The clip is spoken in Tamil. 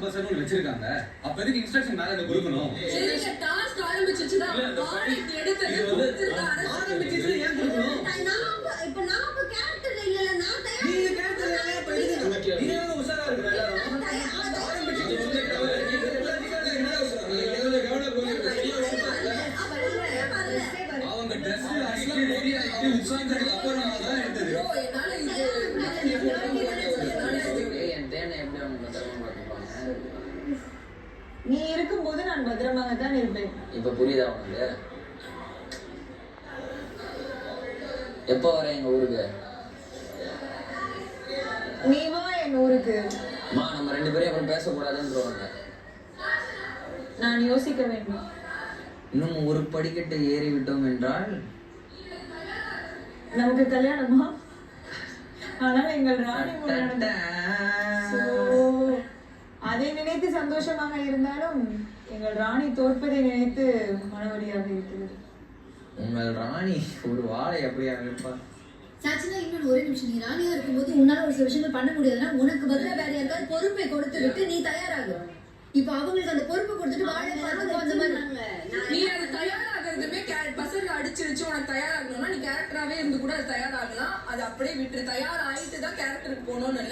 பஸ்ஸர்னு வச்சிருக்காங்க. அப்ப எதுக்கு இன்ஸ்ட்ரக்ஷன் மேல என்ன கொடுக்கணும்? சரிங்க, டாஸ்க் ஆரம்பிச்சிச்சுனா வாரத்து எடுத்தது கொடுத்துட்டா ஆரம்பிச்சிச்சு ஏன் கொடுக்கணும்? நான் இப்ப கேரக்டர் இல்லல, நான் தயார். நீங்க கேரக்டர் இல்ல, அப்ப எதுக்கு? நீங்க உஷாரா இருக்கீங்க எல்லாரும். ஆரம்பிச்சிச்சு நீங்க எல்லாரும் என்ன உஷாரா? எவ்வளவு அவங்க ட்ரெஸ் ஆகிட்டு ரெடி ஆகிட்டு உட்கார்ந்ததுக்கு அப்புறமா தான் எடுத்தது. ப்ரோ என்னால இது நீ இருக்கும்போது நான் பத்திரமாக தான் இருப்பேன். இப்ப புரியுதா உனக்கு? எப்போ வர எங்க ஊருக்கு? நீ வா என் ஊருக்கு. நம்ம 2 பேரும் அப்புறம் பேசக்கூடாதுன்றவாங்க. நான் யோசிக்க வேண்டும். இன்னும் ஒரு படிக்கட்டை ஏறி விட்டோம் என்றால் நமக்கு கல்யாணமா? ஆனால் எங்கள் ராணி அதை நினைத்து சந்தோஷமாக இருந்தாலும் எங்கள் ராணி தோற்பதை நினைத்து மனவலியாக இருக்கிறது. உங்கள் ராணி ஒரு வாழை அப்படியா இருப்பா? சாச்சினா இன்னும் ஒரே நிமிஷம். நீ ராணியா இருக்கும்போது உன்னால ஒரு சில விஷயங்கள் பண்ண முடியாதுன்னா உனக்கு பதிலா வேற யாருக்காவது பொறுப்பை கொடுத்து விட்டு நீ தயாராகும். இப்ப அவங்களுக்கு அந்த பொறுப்பை கொடுத்துட்டு வாழை பார்த்துக்கோ அந்த மாதிரி. நீ அது தயாராகிறதுமே பசங்க அடிச்சிருச்சு உனக்கு தயாராகணும்னா நீ கேரக்டராவே இருந்து கூட அது தயாராகலாம். அது அப்படியே விட்டு தயாராயிட்டு தான் கேரக்டருக்கு போகணும்னு இல்லை.